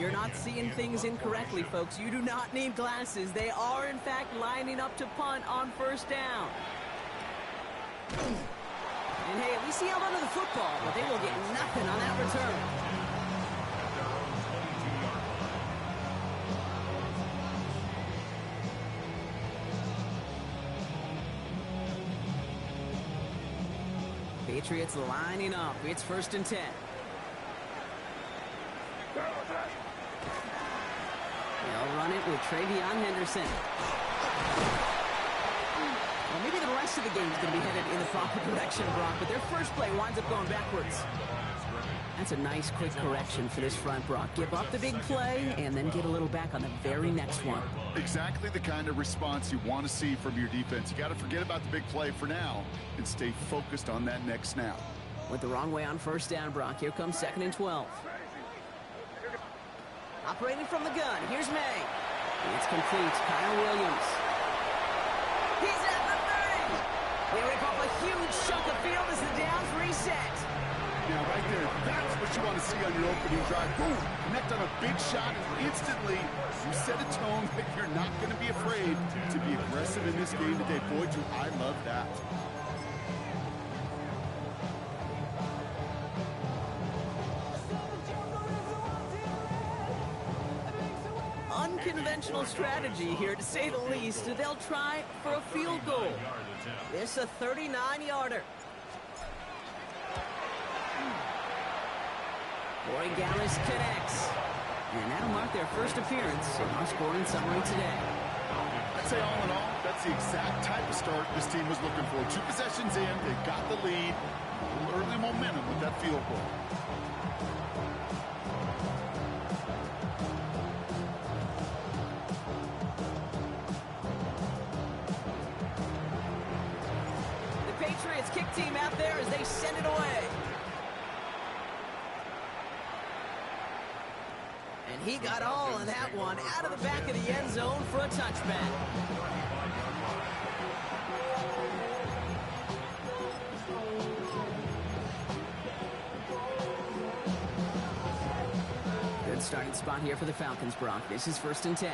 you're not seeing things incorrectly, folks. You do not need glasses. They are, in fact, lining up to punt on first down. And, hey, at least he held onto the football, but they will get nothing on that return. Patriots lining up. It's 1st and 10. They'll run it with Travion Henderson. Well, maybe the rest of the game is going to be headed in the proper direction, Brock, but their first play winds up going backwards. That's a nice, quick correction for this front, Brock. Give up the big play and then get a little back on the very next one. Exactly the kind of response you want to see from your defense. You got to forget about the big play for now and stay focused on that next snap. Went the wrong way on first down, Brock. Here comes 2nd and 12. Operating from the gun. Here's May. It's complete. Kyle Williams. He's at the 30. They rip off a huge chunk of field as the downs reset. Now, right there, that's what you want to see on your opening drive. Boom! Connect on a big shot, and instantly you set a tone that you're not going to be afraid to be aggressive in this game today. Boy, do I love that. Unconventional strategy here, to say the least. They'll try for a field goal. This a 39-yarder. Corey Gallis connects. And that'll mark their first appearance in our scoring summary today. I'd say all in all, that's the exact type of start this team was looking for. 2 possessions in, they got the lead. Early momentum with that field goal. The Patriots kick team out there as they send it away. And he got all of that one out of the back of the end zone for a touchback. Good starting spot here for the Falcons, Brock. This is 1st and 10.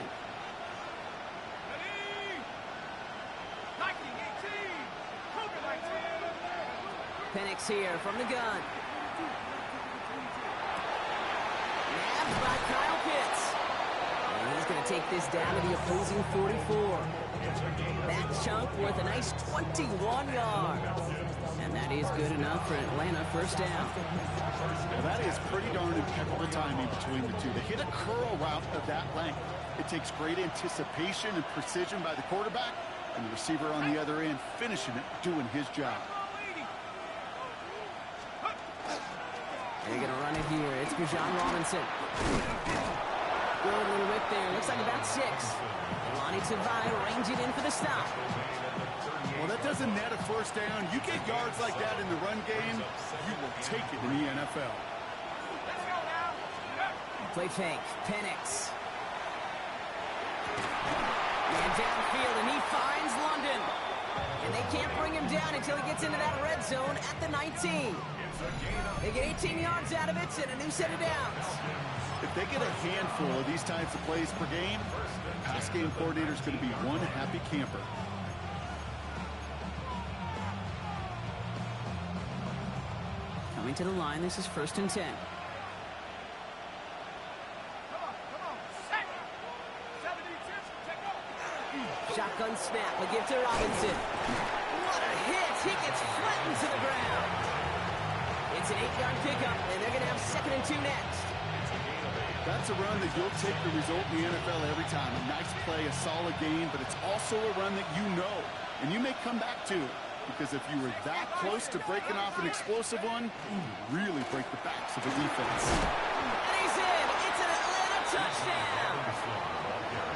Penix here from the gun. By Kyle Pitts. And he's going to take this down to the opposing 44. That chunk worth a nice 21 yards. And that is good enough for Atlanta first down. Well, that is pretty darn impeccable timing between the two. They hit a curl route of that length. It takes great anticipation and precision by the quarterback, and the receiver on the other end finishing it, doing his job. They're going to run it here. It's Bijan Robinson. Good little whip there. Looks like about 6. Lonnie Tavai range it in for the stop. Well, that doesn't net a first down. You get yards like that in the run game, you will take it in the NFL. Play fake. Penix. And downfield, and he finds London. And they can't bring him down until he gets into that red zone at the 19. They get 18 yards out of it and a new set of downs. If they get a handful of these types of plays per game, pass game coordinator is going to be one happy camper. Coming to the line, this is 1st and 10. Shotgun snap, they give to Robinson. What a hit! He gets flattened to the ground. It's an 8-yard pickup, and they're going to have 2nd and 2 next. That's a run that you'll take the result in the NFL every time. A nice play, a solid game, but it's also a run that you know, and you may come back to, because if you were that close to breaking off an explosive one, you really break the backs of the defense. And he's in! It's an Atlanta touchdown!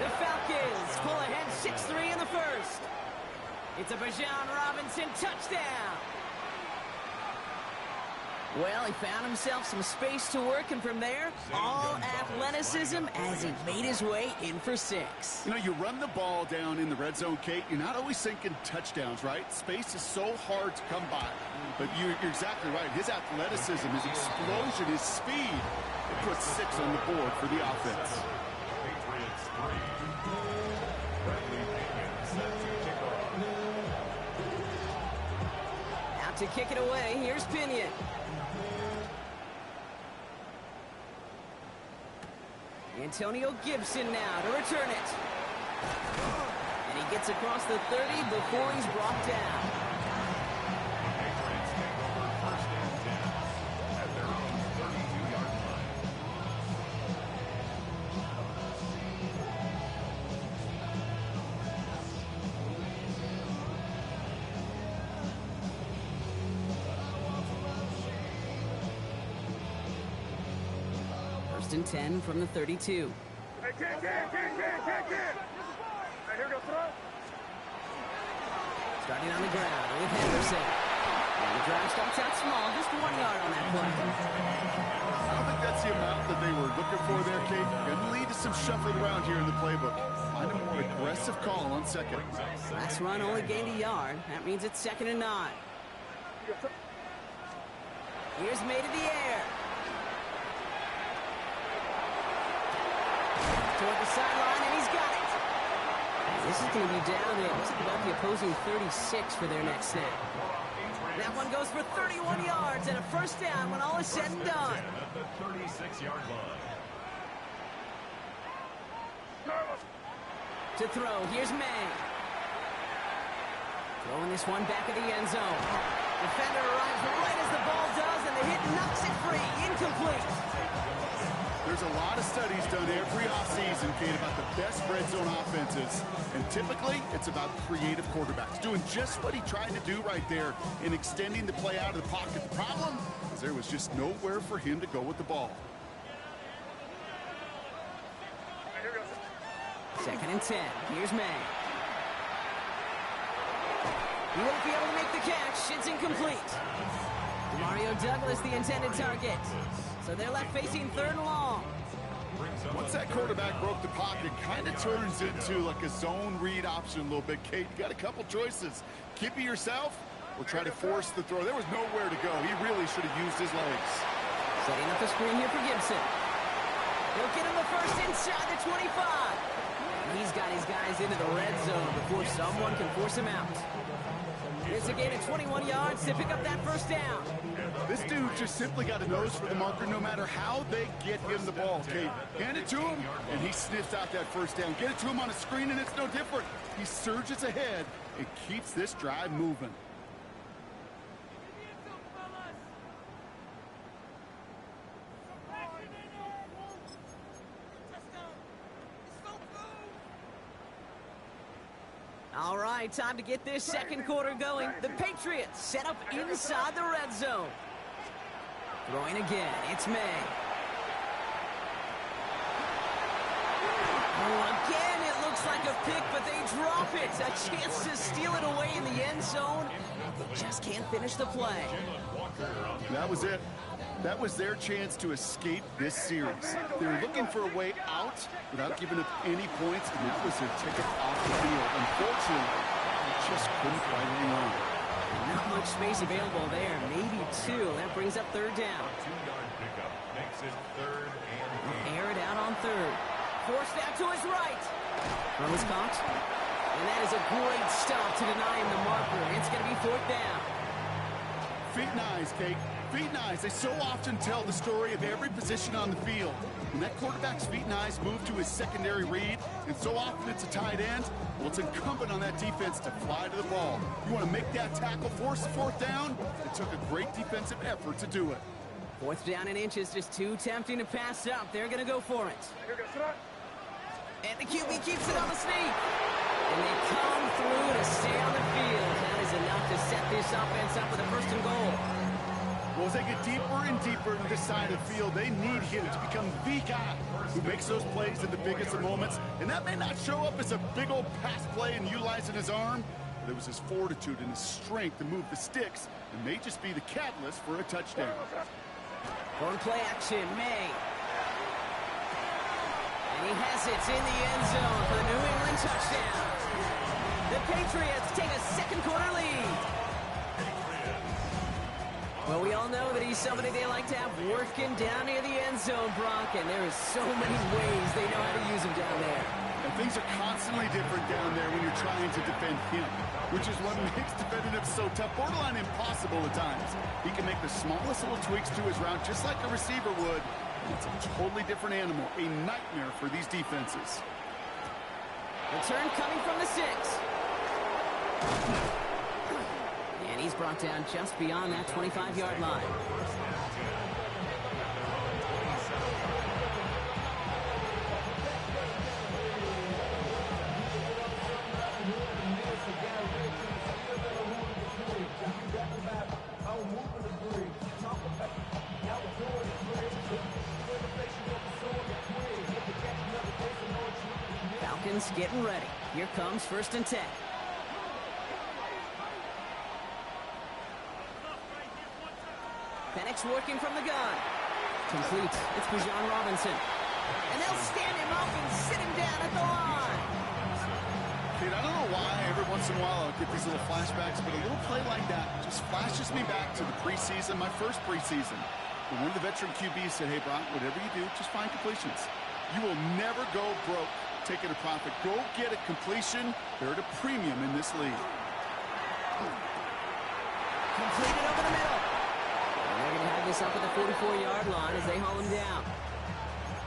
The Falcons pull ahead 6-3 in the first. It's a Bijan Robinson touchdown! Well, he found himself some space to work, and from there, all athleticism as he made his way in for 6. You know, you run the ball down in the red zone, Kate, you're not always thinking touchdowns, right? Space is so hard to come by. But you're exactly right. His athleticism, his explosion, his speed, it puts 6 on the board for the offense. Out to kick it away, here's Pinion. Antonio Gibson now to return it. And he gets across the 30 before he's brought down. First and 10 from the 32. Hey, kid. Hey, here we go, throw. Starting on the ground with Henderson. And the drive starts out small, just 1 yard on that play. I don't think that's the amount that they were looking for there, Kate. Going to lead to some shuffling around here in the playbook. Find a more aggressive call on second. Last run only gained a yard. That means it's 2nd and 9. Here's made in the air. Toward the sideline, and he's got it. This is going to be down at just about the opposing 36 for their next snap. That one goes for 31 yards and a first down when all is said and done. At the 36-yard line. To throw, here's May. Throwing this one back of the end zone. Defender arrives right as the ball does, and the hit knocks it free. Incomplete. There's a lot of studies done every offseason, Kate, about the best red zone offenses. And typically, it's about creative quarterbacks doing just what he tried to do right there in extending the play out of the pocket. The problem is there was just nowhere for him to go with the ball. 2nd and 10. Here's May. He won't be able to make the catch. It's incomplete. Mario Douglas, the intended target. So they're left facing 3rd and long. Once that quarterback broke the pocket, it kind of turns into like a zone read option a little bit, Kate. You got a couple choices. Keep it yourself or try to force the throw. There was nowhere to go. He really should have used his legs. Setting up the screen here for Gibson. He'll get him the first inside the 25. He's got his guys into the red zone before someone can force him out. It's a gain of 21 yards to pick up that first down. This dude just simply got a nose for the marker no matter how they get him the ball, Kate. Hand it to him, and he sniffs out that first down. Get it to him on a screen, and it's no different. He surges ahead and keeps this drive moving. All right, time to get this second quarter going. The Patriots set up inside the red zone. Throwing again, it's May. Oh, again, it looks like a pick, but they drop it. A chance to steal it away in the end zone. They just can't finish the play. That was it. That was their chance to escape this series. They were looking for a way out without giving up any points, and that was their ticket off the field. Unfortunately, they just couldn't quite hang on. Not much space available there, maybe 2. That brings up 3rd down. 2-yard pickup makes it 3rd and 8. Air it out on 3rd. Forced out to his right. Throw is caught. And that is a great stop to deny him the marker. It's going to be 4th down. Feet and eyes, Kate. Feet and eyes. They so often tell the story of every position on the field. When that quarterback's feet and eyes move to his secondary read, and so often it's a tight end, well, it's incumbent on that defense to fly to the ball. You want to make that tackle, force the 4th down? It took a great defensive effort to do it. 4th down and inches, just too tempting to pass up. They're going to go for it. And the QB keeps it on the sneak. And they come through to stay on the field. That is enough to set this offense up with a 1st and goal. Well, as they get deeper and deeper into this side of the field, they need him to become the guy who makes those plays at the biggest of moments. And that may not show up as a big old pass play and utilizing his arm, but it was his fortitude and his strength to move the sticks and may just be the catalyst for a touchdown. On play action, May. And he has it in the end zone for the New England touchdown. The Patriots take a second quarter lead. Well, we all know that he's somebody they like to have working down near the end zone, Brock, and there is so many ways they know how to use him down there. And things are constantly different down there when you're trying to defend him, which is what makes defending him so tough, borderline impossible at times. He can make the smallest little tweaks to his route just like a receiver would. It's a totally different animal, a nightmare for these defenses. Return coming from the 6. And he's brought down just beyond that 25-yard line. Falcons getting ready. Here comes 1st and 10. Penix working from the gun. Complete. It's Bijan Robinson. And they'll stand him up and sit him down at the line. Kid, I don't know why every once in a while I'll get these little flashbacks, but a little play like that just flashes me back to the preseason, my first preseason. When one of the veteran QBs said, hey, Brock, whatever you do, just find completions. You will never go broke taking a profit. Go get a completion. They're at a premium in this league. Completed over the middle. And they're going to have this up at the 44-yard line as they haul him down.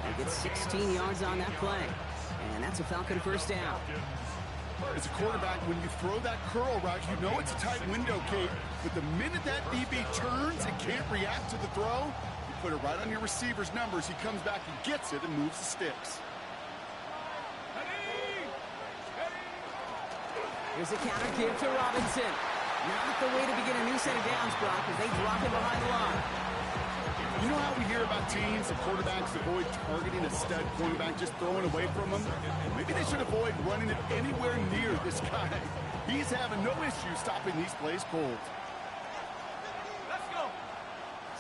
They get 16 yards on that play. And that's a Falcon first down. As a quarterback, when you throw that curl route, you know it's a tight window, Kate. But the minute that DB turns and can't react to the throw, you put it right on your receiver's numbers. He comes back and gets it and moves the sticks. Here's a counter give to Robinson. Not the way to begin a new set of downs, Brock, as they drop him behind the line. You know how we hear about teams and quarterbacks avoid targeting a stud quarterback, just throwing away from him? Maybe they should avoid running it anywhere near this guy. He's having no issue stopping these plays cold. Let's go.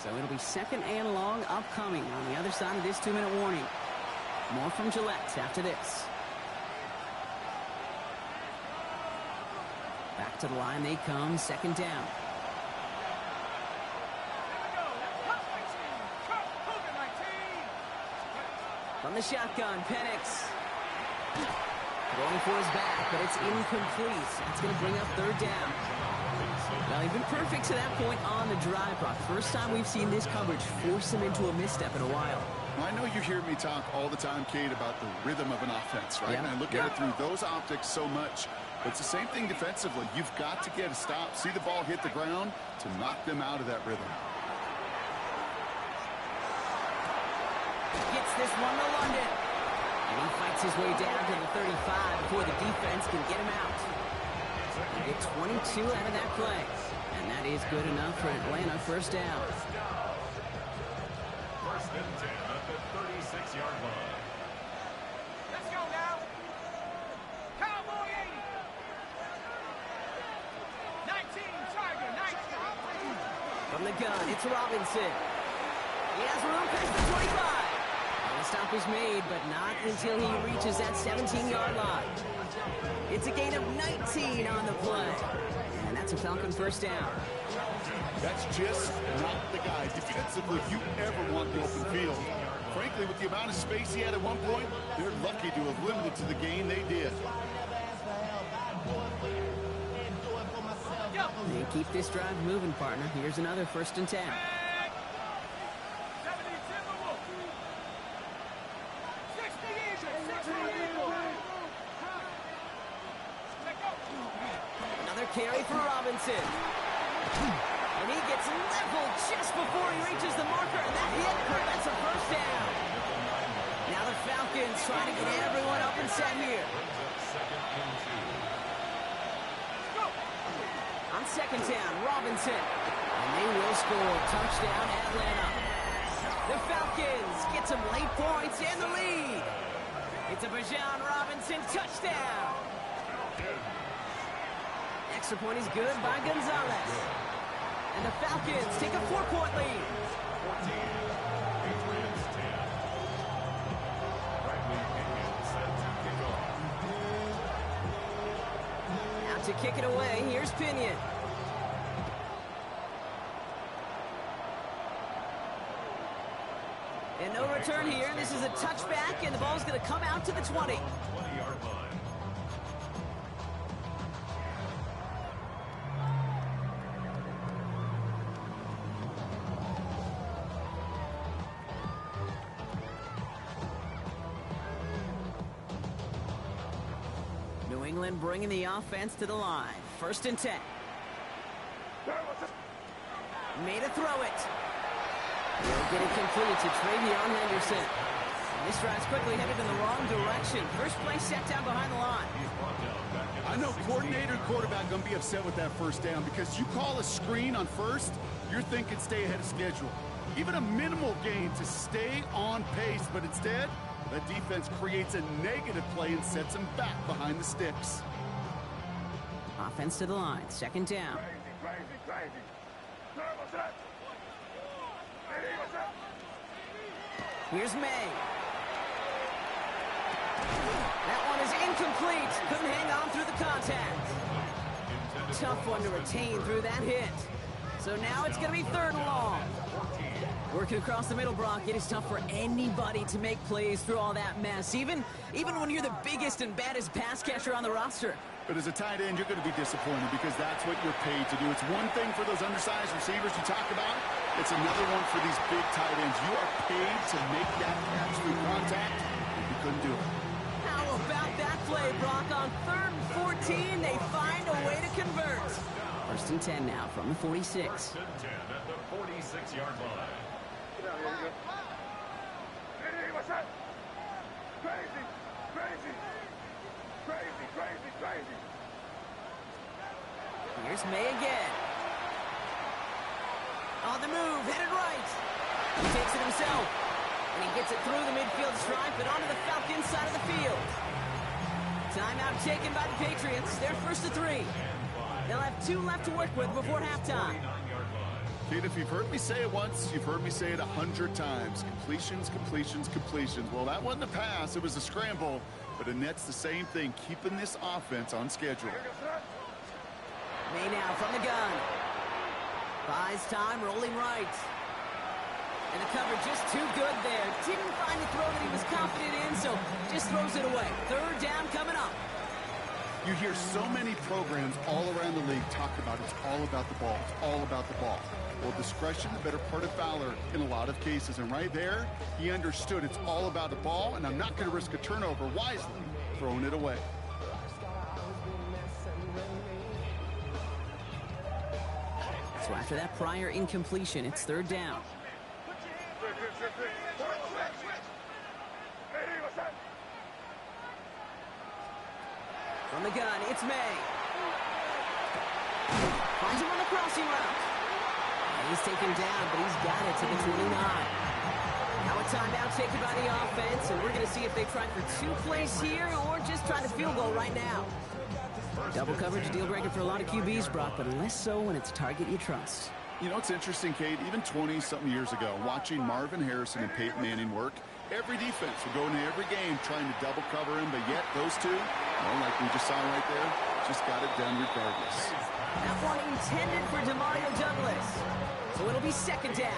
So it'll be 2nd and long upcoming on the other side of this 2-minute warning. More from Gillette after this. Back to the line they come, 2nd down. From the shotgun, Penix. Going for his back, but it's incomplete. That's going to bring up 3rd down. Well, he's been perfect to that point on the drive, Brock. First time we've seen this coverage force him into a misstep in a while. Well, I know you hear me talk all the time, Kate, about the rhythm of an offense, right? Yeah. And I look at it through those optics so much. But it's the same thing defensively. You've got to get a stop, see the ball hit the ground to knock them out of that rhythm. Gets this one to London. And he fights his way down to the 35 before the defense can get him out. They get 22 out of that play. And that is good enough for Atlanta first down. 1st and 10 at the 36-yard line. Let's go now. Cowboy 80. 19, Tiger, 19. From the gun, it's Robinson. He has room past the 25. And the stop is made, but not until he reaches that 17-yard line. It's a gain of 19 on the play. And that's a Falcon first down. That's just not the guy defensively you ever want in the open field. Frankly, with the amount of space he had at one point, they're lucky to have limited to the gain they did. They keep this drive moving, partner. Here's another 1st and 10. Another carry for Robinson. And he gets leveled just before he reaches the marker. And that hit prevents a first down. Now the Falcons trying to get everyone up and set here. On 2nd down, Robinson. And they will score. Touchdown, Atlanta. The Falcons get some late points and the lead. It's a Bijan Robinson touchdown. extra point is good by Gonzalez. And the Falcons take a 4-point lead. 14, Patriots 10. Bradley Pinion set to kick off. Now to kick it away, here's Pinion. And no return here. This is a touchback, and the ball's going to come out to the 20. 20-yard line. New England bringing the offense to the line. 1st and 10. Made a throw it. They'll get it complete to Travion Henderson. And this drive's quickly headed in the wrong direction. First play set down behind the line. I know coordinator quarterback going to be upset with that first down because you call a screen on first, you're thinking stay ahead of schedule. Even a minimal gain to stay on pace, but instead, that defense creates a negative play and sets them back behind the sticks. Offense to the line. 2nd down. Here's May. That one is incomplete. Couldn't hang on through the contact. Tough one to retain through that hit. So now it's going to be 3rd and long. Working across the middle, Brock, it is tough for anybody to make plays through all that mess, even when you're the biggest and baddest pass catcher on the roster. But as a tight end, you're going to be disappointed because that's what you're paid to do. It's one thing for those undersized receivers you talk about. It's another one for these big tight ends. You are paid to make that catch through contact. You couldn't do it. How about that play, Brock? On 3rd and 14, they find a way to convert. 1st and 10 now from the 46. 1st and 10 at the 46-yard line. What's that? Crazy, crazy, crazy, crazy, crazy. Here's May again. On the move, headed right. He takes it himself. And he gets it through the midfield stripe and onto the Falcons side of the field. Timeout taken by the Patriots. They're 1st to 3. They'll have 2 left to work with before halftime. Kid, if you've heard me say it once, you've heard me say it 100 times. Completions, completions, completions. Well, that wasn't a pass. It was a scramble. But Annette's the same thing, keeping this offense on schedule. May now from the gun. Buys time, rolling right. And the cover just too good there. Didn't find the throw that he was confident in, so just throws it away. 3rd down coming up. You hear so many programs all around the league talk about it's all about the ball. It's all about the ball. Well, discretion, the better part of valor in a lot of cases. And right there, he understood it's all about the ball, and I'm not going to risk a turnover wisely, throwing it away. So after that prior incompletion, it's 3rd down. From the gun, it's May. Finds him on the crossing route. He's taken down, but he's got it to the 29. Now a timeout taken by the offense, and we're going to see if they try for 2 plays here or just try the field goal right now. Double coverage deal breaker for a lot of QBs, Brock, but less so when it's a target you trust. You know, it's interesting, Kate, even 20-something years ago, watching Marvin Harrison and Peyton Manning work, every defense would go into every game trying to double cover him, but yet those two, well, like we just saw right there, just got it done regardless. That one intended for Demario Douglas. So it'll be 2nd down.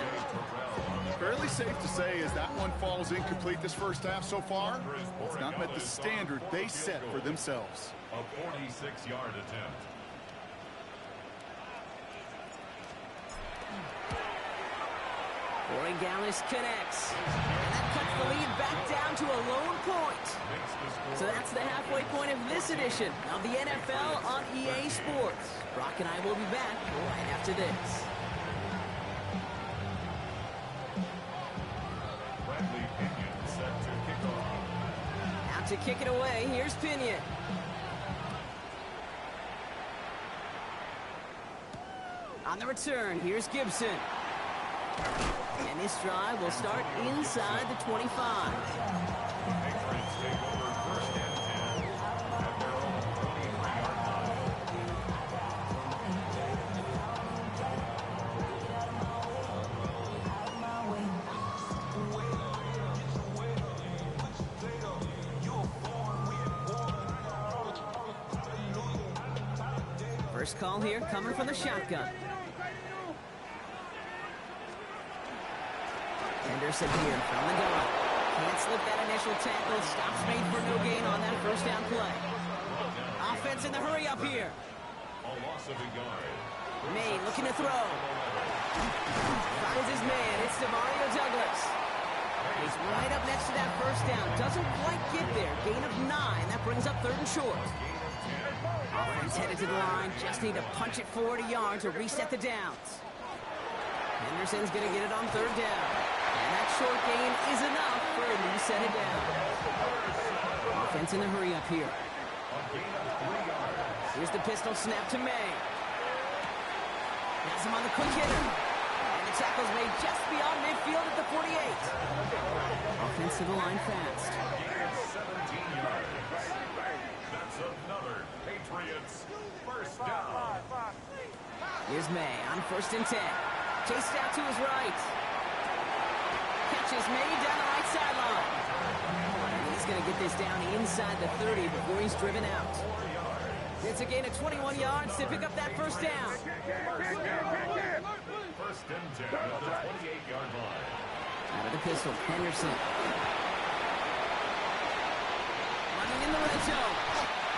Fairly safe to say as that one falls incomplete this first half so far, it's not met the standard they set for themselves. A 46-yard attempt. Corey Gallis connects. And that cuts the lead back down to a lone point. So that's the halfway point of this edition of the NFL on EA Sports. Brock and I will be back right after this. Bradley Pinion set to kick off. Out to kick it away, here's Pinion. On the return, here's Gibson. And this drive will start inside the 25. Patriots take over 1st and 10 at their own 23-yard line. First call here coming from the shotgun. Henderson here from the gun. Can't slip that initial tackle. Stops made for no gain on that first down play. Offense in the hurry up here. A loss of a yard. May looking to throw. Finds his man. It's Demario Douglas. He's right up next to that first down. Doesn't quite get there. Gain of 9. That brings up 3rd and short. Offense headed to the line. Just need to punch it 40 yards to reset the downs. Henderson's going to get it on 3rd down. And that short gain is enough for a reset it down. Offense in the hurry up here. Here's the pistol snap to May. Has him on the quick hitter. And the tackle's made just beyond midfield at the 48. Offense to the line fast. 17 yards. That's another Patriots first down. Here's May on 1st and 10. Chased out to his right. Catches May down the right sideline. He's going to get this down inside the 30 before he's driven out. It's a gain of 21 yards to pick up that first down. First and 10 at the 28-yard line. Out of the pistol, Henderson. Running in the red zone.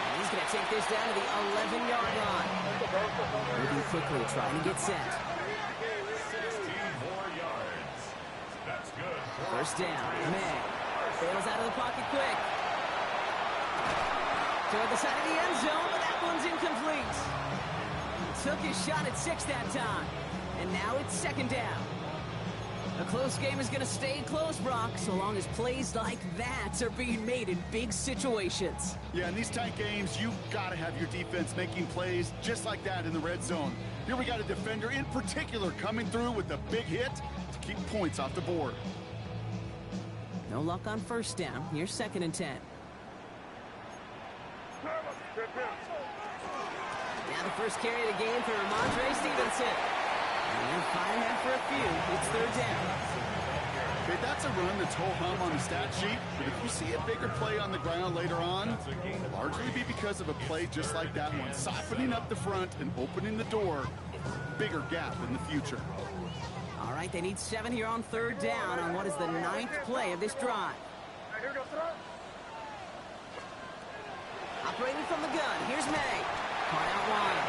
And he's going to take this down to the 11-yard line. Moving quickly, trying to get set. 16 more yards. That's good. First down, May. Bails out of the pocket quick. Toward the side of the end zone, but that one's incomplete. Took his shot at 6 that time. And now it's 2nd down. A close game is going to stay close, Brock, so long as plays like that are being made in big situations. Yeah, in these tight games, you got to have your defense making plays just like that in the red zone. Here we got a defender in particular coming through with a big hit to keep points off the board. No luck on first down. Here's 2nd and 10. Now the first carry of the game for Ramondre Stevenson. And firing that for a few. It's 3rd down. Okay, that's a run that's ho-hum on the stat sheet, but if you see a bigger play on the ground later on, it'll largely be because of a play just like that one, softening up the front and opening the door. Bigger gap in the future. All right, they need 7 here on 3rd down on what is the 9th play of this drive. Operating from the gun, here's May. Caught out wide.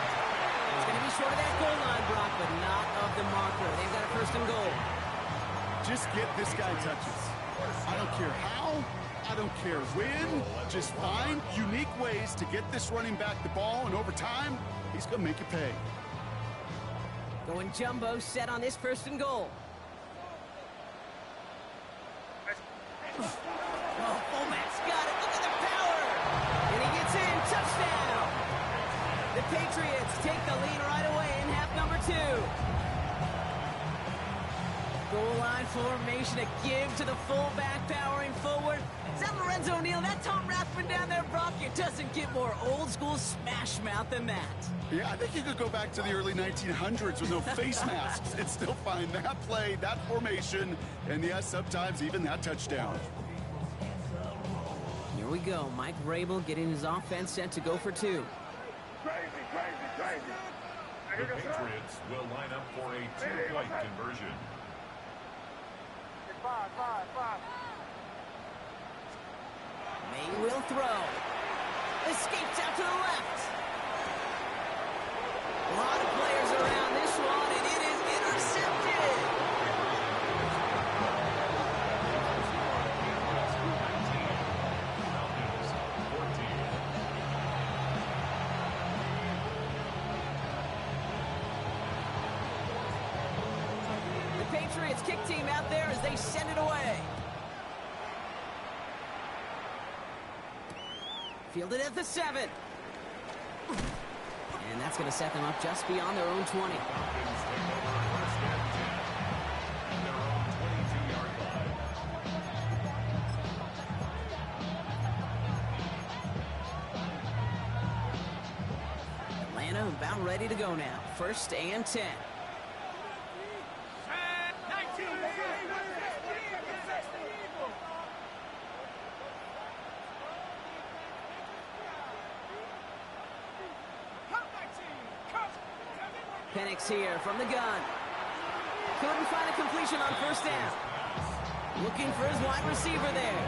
It's going to be short of that goal line, Brock, but not of the marker. They've got a 1st and goal. Just get this guy touches. I don't care how, I don't care when. Just find unique ways to get this running back the ball, and over time, he's going to make you pay. Going jumbo set on this 1st and goal. Oh, fullback's got it. Look at the power. And he gets in. Touchdown. The Patriots take the lead right away in half number 2. Goal line formation, a give to the fullback powering forward. Is that Lorenzo Neal? That Tom Rathman down there, Brock? It doesn't get more old school smash mouth than that. Yeah, I think you could go back to the early 1900s with no face masks and still find that play, that formation, and yes, sometimes even that touchdown. Here we go. Mike Vrabel getting his offense set to go for 2. The Patriots will line up for a 2-point conversion. May will throw. Escapes out to the left. A lot of players around this one, and it is intercepted. The Patriots kick team out there as they send it away. Fielded at the 7. And that's going to set them up just beyond their own 20. Atlanta about ready to go now. 1st and 10. Penix here from the gun. Couldn't find a completion on first down. Looking for his wide receiver there.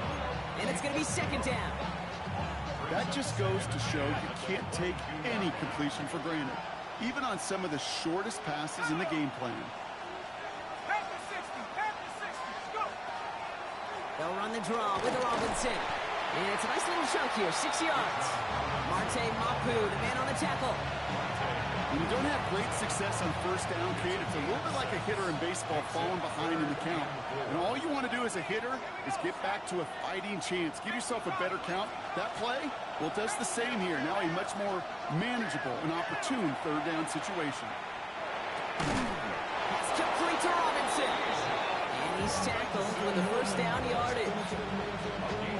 And it's going to be second down. That just goes to show you can't take any completion for granted, even on some of the shortest passes in the game plan. They'll run the draw with Robinson. And it's a nice little chunk here, 6 yards. Marte Mapu, the man on the tackle. When you don't have great success on first down, Kate, it's a little bit like a hitter in baseball falling behind in the count. And all you want to do as a hitter is get back to a fighting chance. Give yourself a better count. That play, well, it does the same here. Now a much more manageable and opportune third down situation. Pass complete to Robinson. And he's tackled for the first down yardage.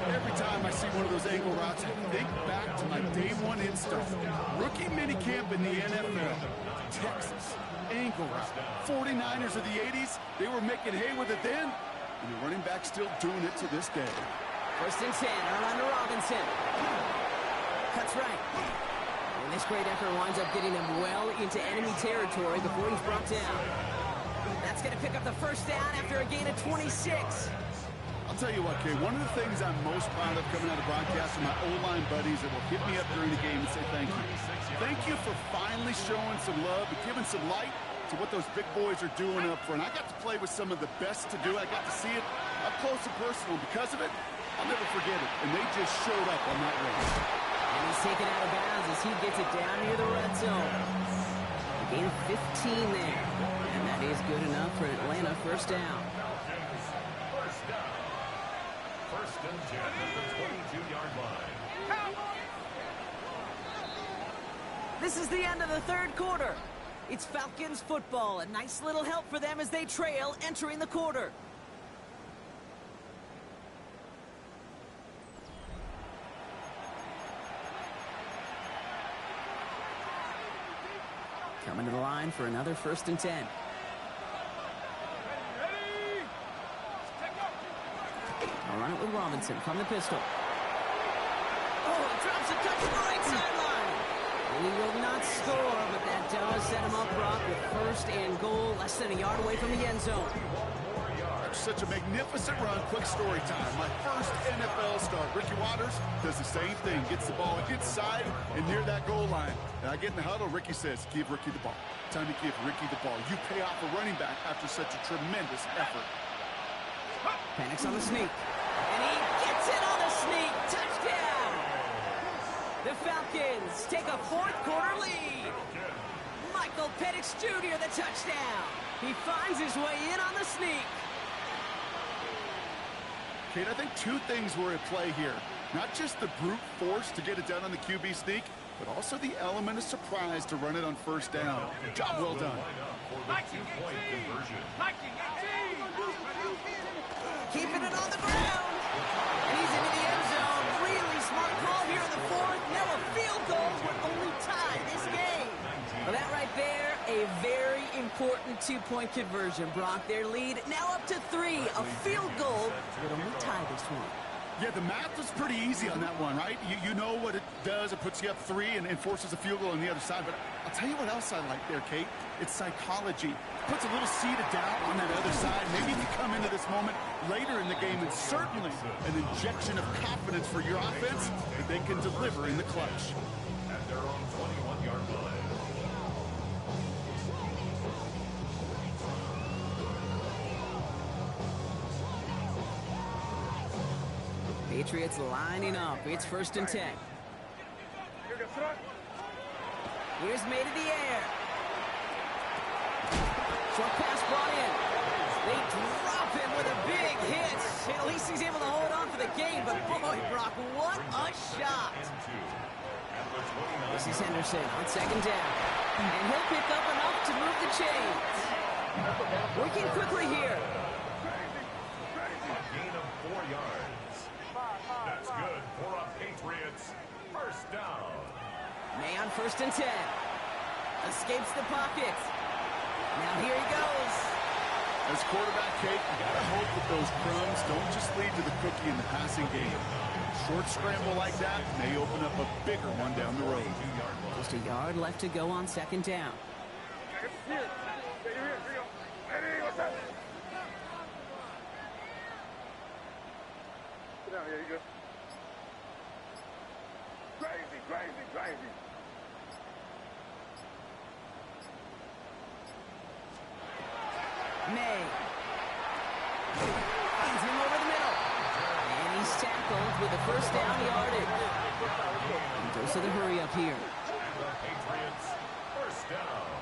Every time I see one of those angle routes, I think back to my day one install. Rookie minicamp in the NFL. Texas, angle route. 49ers of the 80s, they were making hay with it then, and the running back still doing it to this day. First and 10, around to Robinson. Cuts right. And this great effort winds up getting him well into enemy territory before he's brought down. That's going to pick up the first down after a gain of 26. I'll tell you what, Kay, one of the things I'm most proud of coming out of broadcast are my O-line buddies that will hit me up during the game and say thank you. Thank you for finally showing some love and giving some light to what those big boys are doing up front. I got to play with some of the best to do. I got to see it up close and personal. Because of it, I'll never forget it. And they just showed up on that race. And he's taken out of bounds as he gets it down near the red zone. A gain of 15 there. And that is good enough for an Atlanta first down. First and 10 at the 22-yard line. This is the end of the third quarter. It's Falcons football. A nice little help for them as they trail entering the quarter. Coming to the line for another first and 10. I'll run it with Robinson from the pistol. Oh, he drops a touch to the right sideline. And he will not score, but that does set him up, Brock, with first and goal, less than a yard away from the end zone. Such a magnificent run. Quick story time. My first NFL start. Ricky Watters does the same thing. Gets the ball inside and near that goal line. And I get in the huddle. Ricky says, give Ricky the ball. Time to give Ricky the ball. You pay off a running back after such a tremendous effort. Penix on the sneak. And he gets it on the sneak. Touchdown! The Falcons take a fourth quarter lead. Michael Penix Jr. the touchdown. He finds his way in on the sneak. Kate, I think two things were at play here. Not just the brute force to get it done on the QB sneak, but also the element of surprise to run it on first down. Job well done. Keeping it on the ground. And he's into the end zone. Really smart call here in the fourth. Now a field goal would only tie this game. Well, that right there, a very important two-point conversion. Brock, their lead now up to 3. A field goal would only tie this one. Yeah, the math was pretty easy on that one, right? You know what it does. It puts you up 3 and forces a field goal on the other side. But I'll tell you what else I like there, Kate. It's psychology. Puts a little seed of doubt on that other side. Maybe you come into this moment later in the game, and certainly an injection of confidence for your offense that they can deliver in the clutch. At their own 21-yard line. Patriots lining up. It's first and 10. Here's made in the air. Short pass brought in. They drop him with a big hit. At least he's able to hold on for the game. But boy, Brock, what a shot. This is Henderson on second down. And he'll pick up enough to move the chains. Working quickly here. A gain of 4 yards. That's good for a Patriots first down. May on first and 10. Escapes the pocket. Now here he goes. As quarterback, Kate, you got to hope that those crumbs don't just lead to the cookie in the passing game. Short scramble like that may open up a bigger one down the road. Just a yard left to go on second down. Here. Here you go. Ready, what's up? Sit down, yeah, you good. Crazy, crazy, crazy. May. Feeds him over the middle. And he's tackled with a first down yardage. And goes to the hurry up here. The Patriots, first down.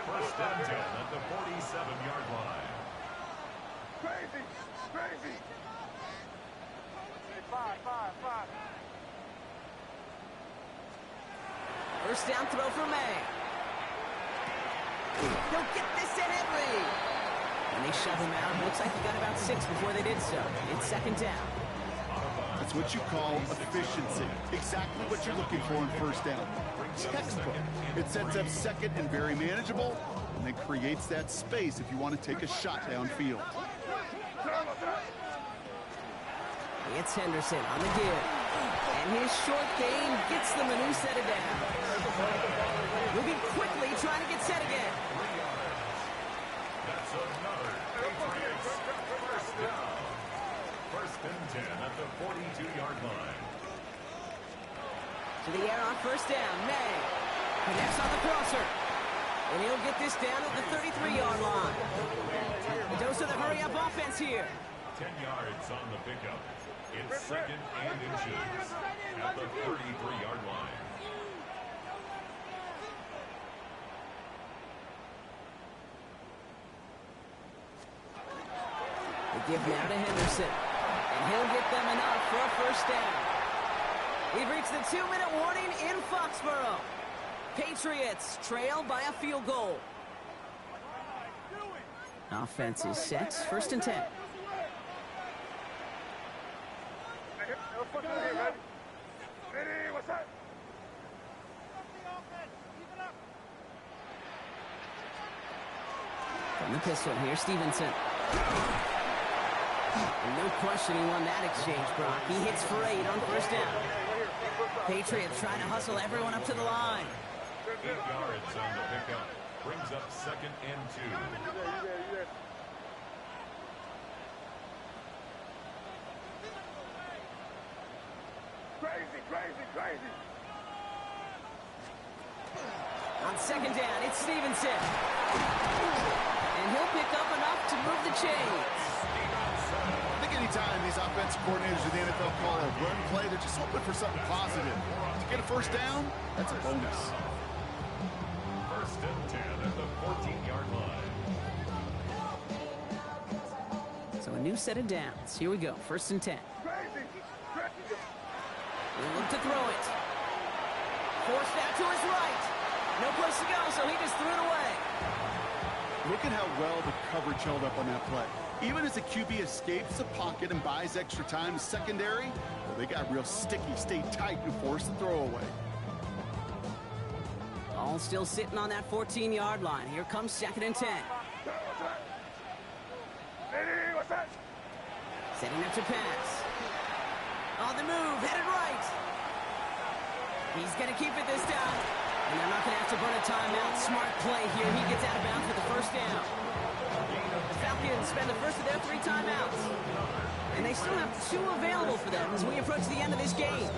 First and 10 at the 47-yard line. Crazy, crazy. Five. First down throw for May. He'll get this to Henry. And they shove him out. Looks like he got about 6 before they did so. It's second down. That's what you call efficiency. Exactly what you're looking for in first down. Textbook. It sets up second and very manageable, and then creates that space if you want to take a shot downfield. It's Henderson on the give. And his short game gets them a new set of downs. Moving quickly, trying to get set again. That's another Patriots first down. First and 10 at the 42-yard line. To the air on first down. May connects on the crosser. And he'll get this down at the 33-yard line. A dose of the hurry-up offense here. 10 yards on the pickup. It's second and inches at the 33-yard line. They give now to Henderson. And he'll get them enough for a first down. We've reached the 2-minute warning in Foxborough. Patriots trail by a field goal. Offense is set. First and 10. Ready, what's up? From the pistol, here's Stevenson. And no question he won that exchange, Brock. He hits for 8 on first down. Patriots trying to hustle everyone up to the line. 8 yards on the pickup. Brings up second and 2. Crazy. On second down, it's Stevenson. And he'll pick up enough to move the chains. I think anytime these offensive coordinators in the NFL call a run play, they're just hoping for something positive. To get a first down, that's a bonus. First and 10 at the 14-yard line. So a new set of downs. Here we go. First and 10. We'll look to throw it. Forced out to his right. No place to go, so he just threw it away. Look at how well the coverage held up on that play. Even as the QB escapes the pocket and buys extra time in secondary, well, they got real sticky, stayed tight, and forced the throw away. All still sitting on that 14-yard line. Here comes second and 10. Ready, what's up? Setting up to pass. On the move, headed right. He's going to keep it this time. And they're not going to have to burn a timeout. Smart play here. He gets out of bounds with the first down. The Falcons spend the first of their 3 timeouts. And they still have 2 available for them as we approach the end of this game.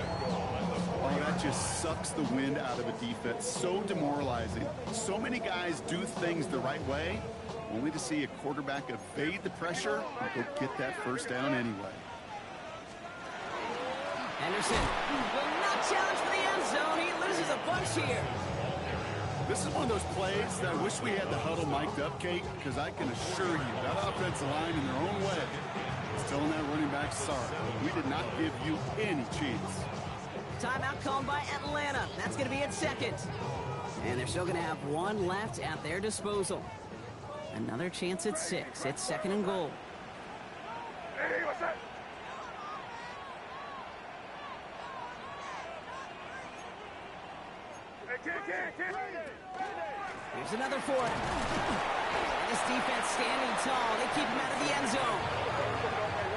Oh, that just sucks the wind out of a defense. So demoralizing. So many guys do things the right way, only to see a quarterback evade the pressure and go get that first down anyway. Henderson will not challenge for the end zone. He loses a bunch here. This is one of those plays that I wish we had the huddle mic'd up, Kate, because I can assure you that offensive line in their own way is telling that running back, sorry, we did not give you any chance. Timeout called by Atlanta. That's going to be at second. And they're still going to have 1 left at their disposal. Another chance at 6. It's second and goal. Hey, what's up? Kid. Here's another for it. And this defense standing tall. They keep him out of the end zone.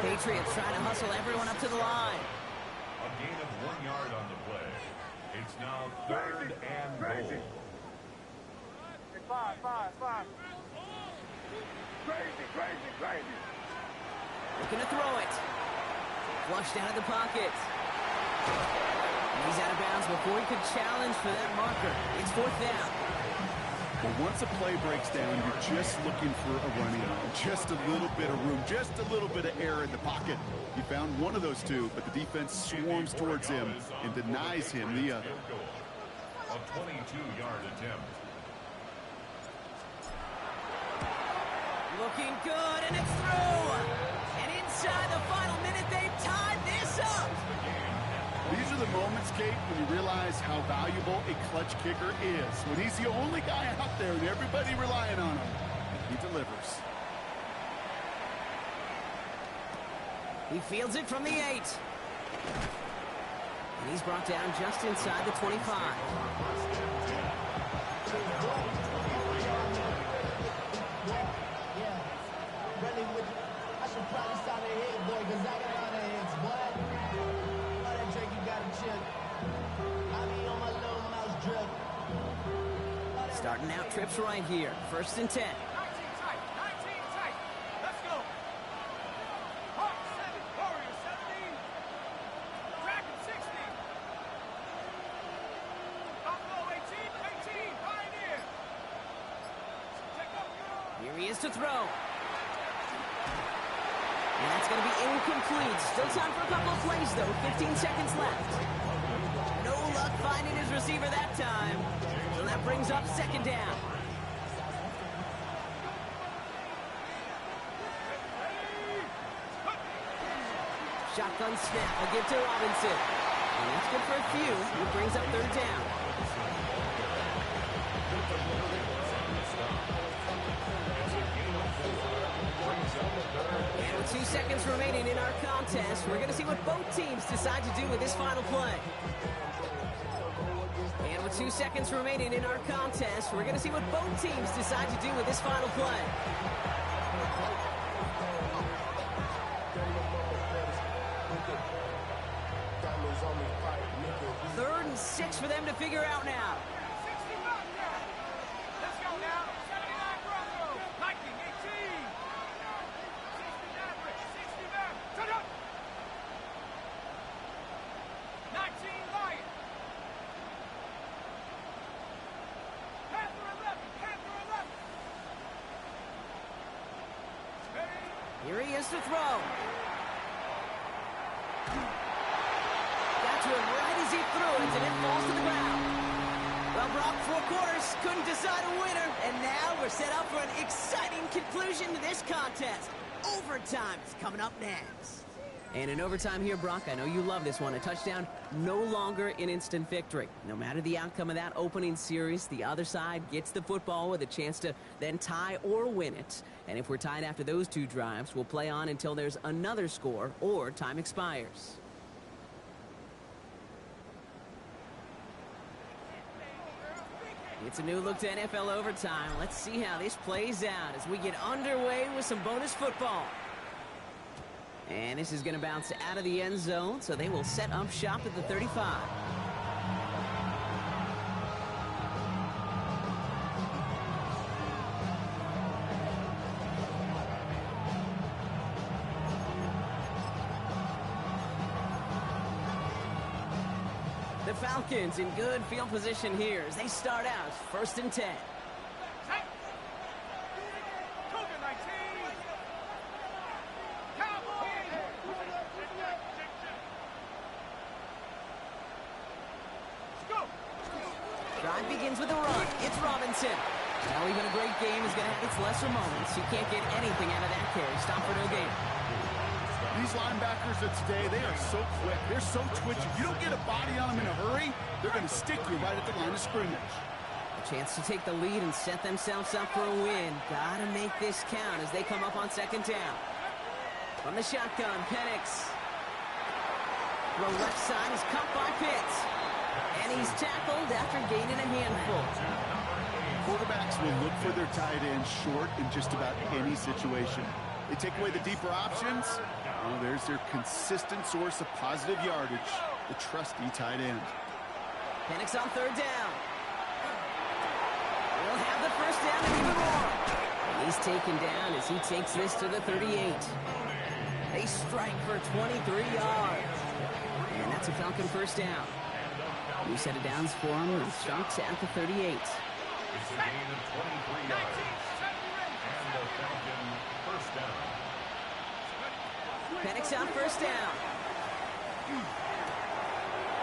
Patriots trying to hustle everyone up to the line. A gain of 1 yard on the play. It's now third and goal. Five. Crazy. Looking to throw it. Flushed out of the pocket. And he's out of bounds before he could challenge for that marker. It's 4th down. Well, once a play breaks down, you're just looking for a running lane. Just a little bit of room, just a little bit of air in the pocket. He found one of those two, but the defense swarms towards him and denies him the other. A 22-yard attempt. Looking good, and it's through. And inside the final minute, they've tied this up. These are the moments, Kate, when you realize how valuable a clutch kicker is. When he's the only guy out there and everybody relying on him, he delivers. He fields it from the 8. And he's brought down just inside the 25. I should probably start a hit, boy, because I got all the hits, boy. All that Drake, you got to chill. I be on my little mouse drip. Starting out trips right here. 1st and 10. 19 tight. Let's go. Hawk 7, Warrior 17. Dragon 16. Buffalo 18, Pioneer. Take up. Here he is to throw. And that's going to be incomplete. Still time for a couple of plays, though. 15 seconds left. No luck finding his receiver that time. So that brings up 2nd down. Shotgun snap. A give to Robinson. And that's good for a few. It brings up 3rd down. And with 2 seconds remaining in our contest, we're going to see what both teams decide to do with this final play. And with 2 seconds remaining in our contest, we're going to see what both teams decide to do with this final play. 3rd and 6 for them to figure out now. 60 back now. Let's go now. 79 Broncos. Lightning 18. 60 Mavericks. 60 back. Turn up. 19 Lions. Panther 11. Ready? Here he is to throw. Got to him right as he threw it, and it falls to the ground. Well, Brock, 4 quarters, couldn't decide a winner, and now we're set up for an exciting conclusion to this contest. Overtime is coming up next. And in overtime here, Brock, I know you love this one. A touchdown, no longer an instant victory. No matter the outcome of that opening series, the other side gets the football with a chance to then tie or win it. And if we're tied after those 2 drives, we'll play on until there's another score or time expires. It's a new look to NFL overtime. Let's see how this plays out as we get underway with some bonus football. And this is going to bounce out of the end zone, so they will set up shop at the 35. The Falcons in good field position here as they start out 1st and 10. Drive begins with a run. It's Robinson. Now even a great game is going to have its lesser moments. You can't get anything out of that carry. Stop for no gain. These linebackers of today, they are so quick. They're so twitchy. You don't get a body on them in a hurry, they're going to stick you right at the line of scrimmage. A chance to take the lead and set themselves up for a win. Gotta make this count as they come up on 2nd down. From the shotgun, Penix. Throw left side is cut by Pitts. And he's tackled after gaining a handful. Quarterbacks will look for their tight end short in just about any situation. They take away the deeper options. Oh, there's their consistent source of positive yardage, the trusty tight end. Penix on 3rd down. We'll have the first down and even more. He's taken down as he takes this to the 38. They strike for 23 yards. And that's a Falcon first down. New set of downs for him. The Sharks at the 38. It's a gain of 23 yards. And the Falcon first down. Penix out first down.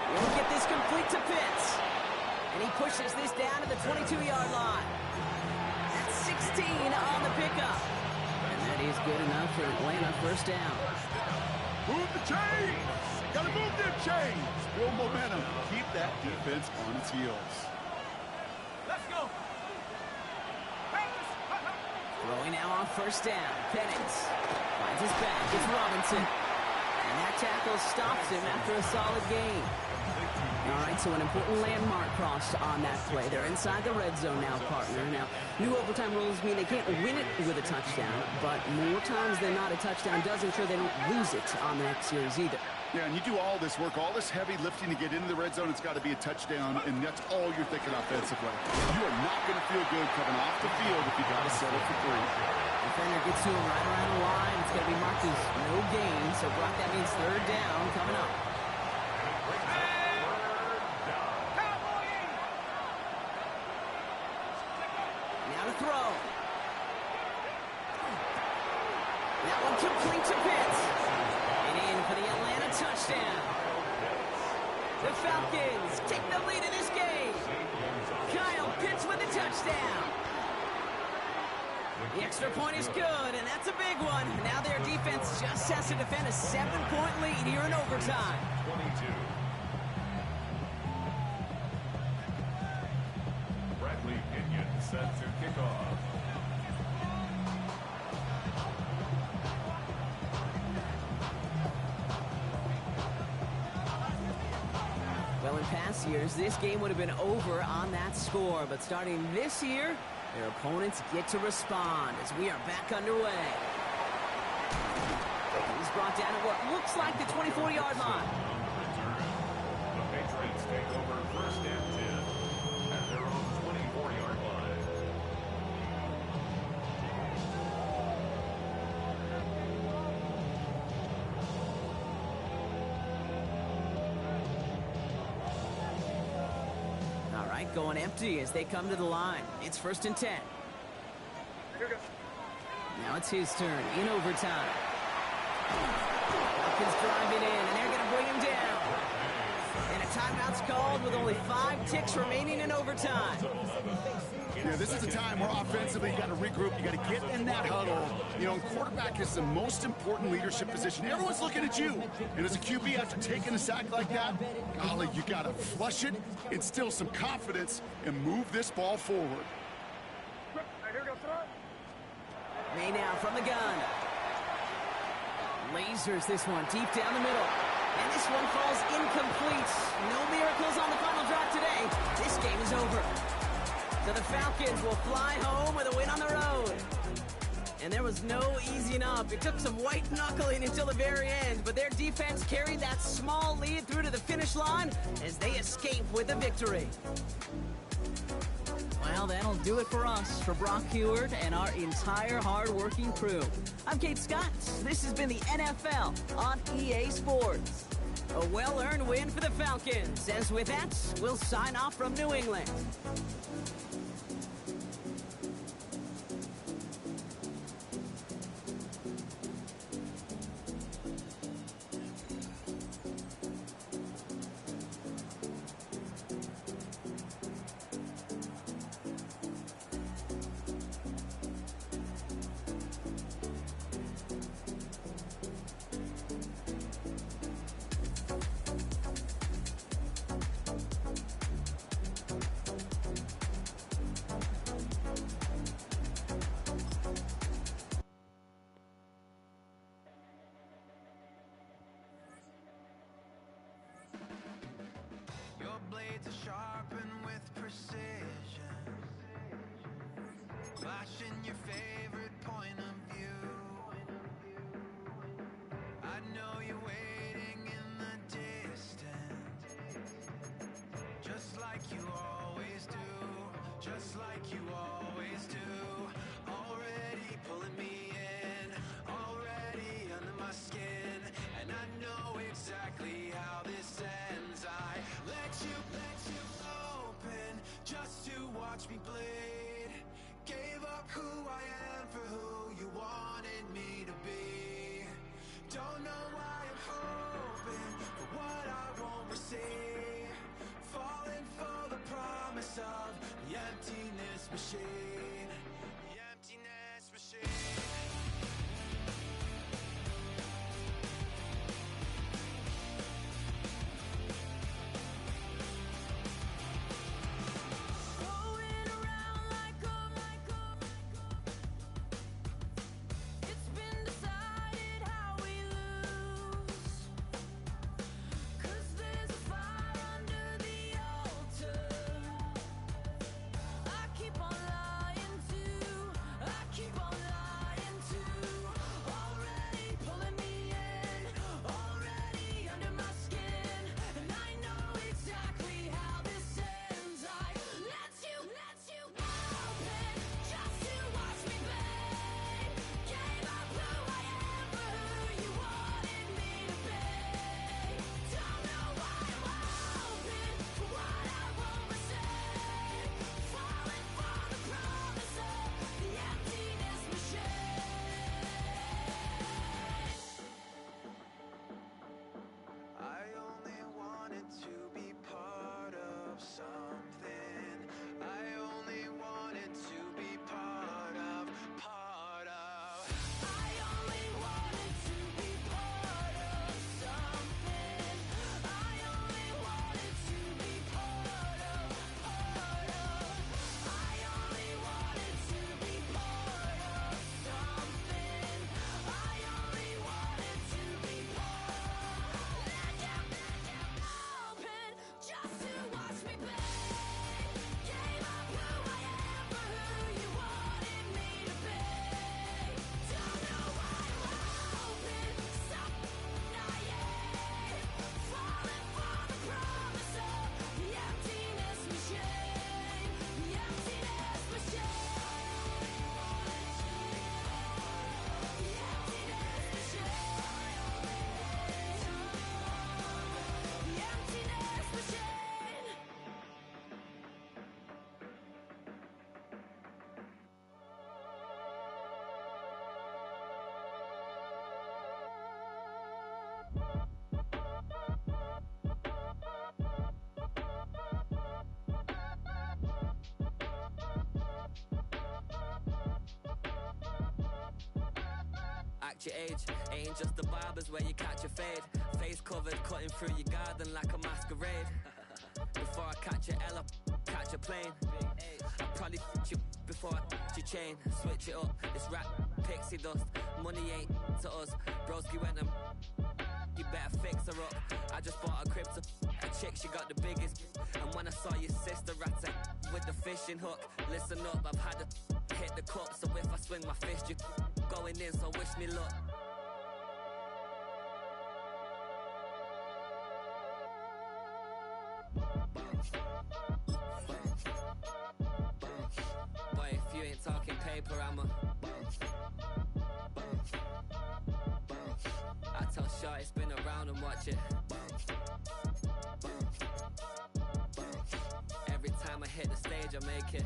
We'll get this complete to Pitts. And he pushes this down to the 22-yard line. That's 16 on the pickup. And that is good enough for Atlanta first down. Move the chains! Gotta move them chains! Build momentum. Keep that defense on its heels. Let's go. Throwing now on first down. Penix finds his back. It's Robinson. And that tackle stops him after a solid gain. All right, so an important landmark cross on that play. They're inside the red zone now, partner. Now, new overtime rules mean they can't win it with a touchdown, but more times than not, a touchdown does ensure they don't lose it on the next series either. Yeah, and you do all this work, all this heavy lifting to get into the red zone, it's got to be a touchdown, and that's all you're thinking offensively. You are not going to feel good coming off the field if you got to settle for 3. Defender gets to him right around the line. It's going to be marked as no gain, so Brock, that means third down coming up. Now to throw. That one complete to Pitts. And in for the Atlanta touchdown. The Falcons take the lead in this game. Kyle Pitts with the touchdown. The extra point is good, and that's a big one. Now their defense just has to defend a 7-point lead here in overtime. 22. Bradley Pinion set to kick off. Well, in past years, this game would have been over on that score. But starting this year, their opponents get to respond as we are back underway. He's brought down at what looks like the 24-yard line. The Patriots take over first and 10 at their own 24-yard line. All right, going empty as they come to the line. It's first and 10. Now it's his turn in overtime. Falcons driving in, and they're going to bring him down. And a timeout's called with only 5 ticks remaining in overtime. Yeah, this is a time where offensively you got to regroup, you got to get in that huddle. You know, quarterback is the most important leadership position. Everyone's looking at you. And as a QB, after taking a sack like that, golly, you got to flush it, instill some confidence, and move this ball forward. May now from the gun. Lasers this one deep down the middle. And this one falls incomplete. No miracles on the final drive today. This game is over. So the Falcons will fly home with a win on the road. And there was no easing up. It took some white knuckling until the very end, but their defense carried that small lead through to the finish line as they escape with a victory. Well, that'll do it for us, for Brock Heward and our entire hard-working crew. I'm Kate Scott. This has been the NFL on EA Sports. A well-earned win for the Falcons, as with that, we'll sign off from New England. Blades are sharpened with precision, flashing your favorite point of view. I know you're waiting in the distance, just like you always do, just like you watch me bleed. Gave up who I am for who you wanted me to be. Don't know why I'm hoping for what I won't receive. Falling for the promise of the emptiness machine. The emptiness machine. Act your age, ain't just the barbers where you catch a fade. Face covered, cutting through your garden like a masquerade. Before I catch a L, I catch a plane. I probably f*** you before I f*** your chain. Switch it up, it's rap, pixie dust. Money ain't to us. Broski went and you better fix her up. I just bought a crib to a chick, she got the biggest. And when I saw your sister rat with the fishing hook, listen up, I've had to hit the cup. So if I swing my fist, you going in, so wish me luck. Boy, if you ain't talking paper, I'm a I tell Shorty spin around and watch it. Every time I hit the stage, I make it.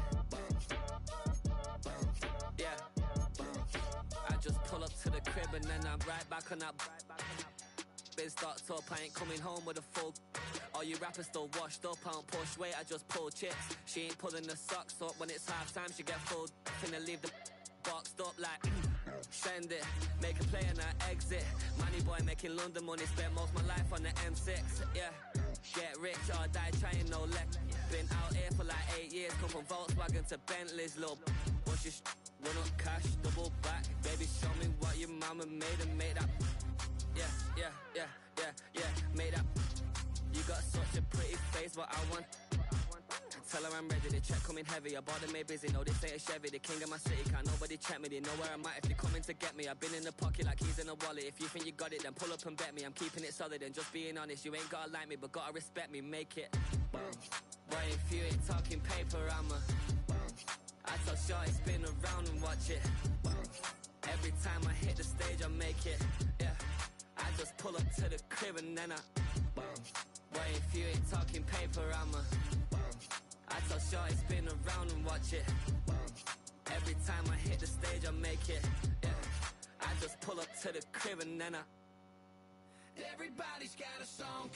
Yeah. I just pull up to the crib and then I'm right back on that. Biz starts up, I ain't coming home with a full. All you rappers still washed up, I don't push weight, I just pull chips. She ain't pulling the socks up, when it's half time she get full. Finna leave the boxed up like send it, make a play and I exit. Money boy making London money, spent most of my life on the M6. Yeah, get rich or die trying, no leg. Been out here for like 8 years, come from Volkswagen to Bentley's, little bushes, run up cash, double back. Baby, show me what your mama made and made that. Yeah, made that. You got such a pretty face, but I want. Tell her I'm ready, the check coming heavy. I bought them made busy, no, this ain't a Chevy. The king of my city, can't nobody check me. They know where I'm at if they coming to get me. I've been in the pocket like keys in a wallet. If you think you got it, then pull up and bet me. I'm keeping it solid and just being honest. You ain't gotta like me, but gotta respect me, make it. Boy, if you ain't talking paper, I'm a. I tell Shorty spin around and watch it. Every time I hit the stage, I make it. Yeah, I just pull up to the crib and then I. Boy, if you ain't talking paper, I'm a. I tell Shorty spin around and watch it. Every time I hit the stage, I make it. Yeah. I just pull up to the crib and then I. Everybody's got a song.